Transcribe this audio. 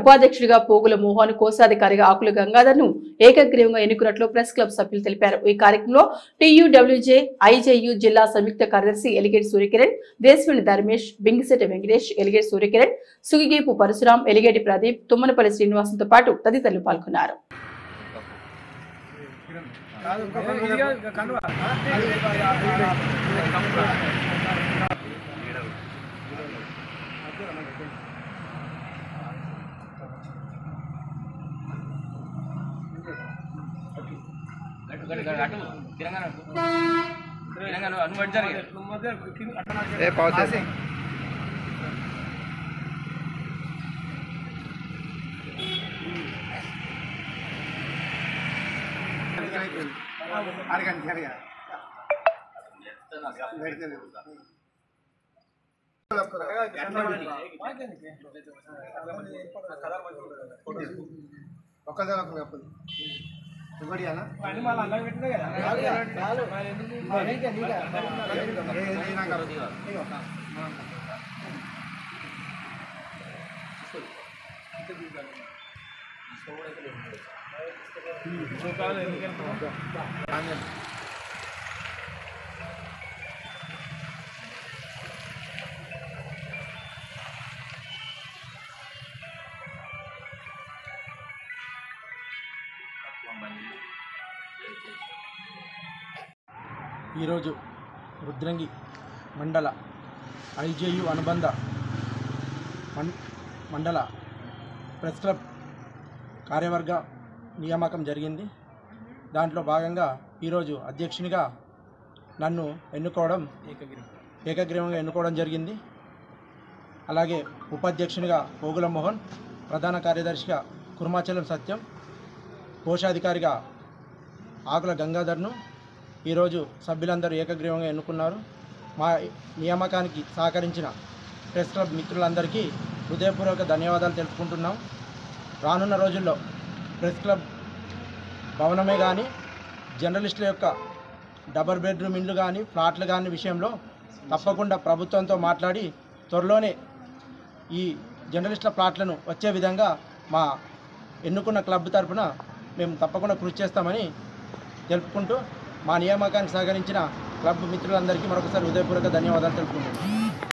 ఉపాధ్యక్షుడిగా పోగుల మోహన్, కోశాధికారిగా ఆకుల గంగాధర్ ను ఏకగ్రీవంగా ఎన్నుకున్నట్లు ప్రెస్ క్లబ్ సభ్యులు తెలిపారు. ఈ కార్యక్రమంలో TUWJ, IJU జిల్లా సంయుక్త కార్యదర్శి ఎలిగేటి సూర్యకిరణ్, దేశవేణి ధర్మేష్, బింగిశెట్టి వెంకటేష్, ఎలిగేటి సూర్యకిరణ్, సుగిగీపు పరశురాం, ఎలిగేటి ప్రదీప్, తుమ్మనపల్లి శ్రీనివాసంతో పాటు తదితరులు పాల్గొన్నారు. ఈరోజు రుద్రంగి మండల IJU అనుబంధ మండల ప్రెస్ క్లబ్ కార్యవర్గ నియామకం జరిగింది. దాంట్లో భాగంగా ఈరోజు అధ్యక్షునిగా నన్ను ఏకగ్రీవంగా ఎన్నుకోవడం జరిగింది. అలాగే ఉపాధ్యక్షునిగా పోగుల మోహన్, ప్రధాన కార్యదర్శిగా కుర్మాచలం సత్యం, కోశాధికారిగా ఆకుల గంగాధర్ను ఈరోజు సభ్యులందరూ ఏకగ్రీవంగా ఎన్నుకున్నారు. మా నియామకానికి సహకరించిన ప్రెస్ క్లబ్ మిత్రులందరికీ హృదయపూర్వక ధన్యవాదాలు తెలుపుకుంటున్నాం. రానున్న రోజుల్లో ప్రెస్ క్లబ్ భవనమే కానీ, జర్నలిస్టుల యొక్క డబుల్ బెడ్రూమ్ ఇండ్లు కానీ, ఫ్లాట్లు కానీ విషయంలో తప్పకుండా ప్రభుత్వంతో మాట్లాడి త్వరలోనే ఈ జర్నలిస్టుల ప్లాట్లను వచ్చే విధంగా మా ఎన్నుకున్న క్లబ్ తరఫున మేము తప్పకుండా కృషి చేస్తామని తెలుపుకుంటూ మా నియామకానికి సహకరించిన క్లబ్ మిత్రులందరికీ మరొకసారి హృదయపూర్వక ధన్యవాదాలు తెలుపుకుంటున్నాం.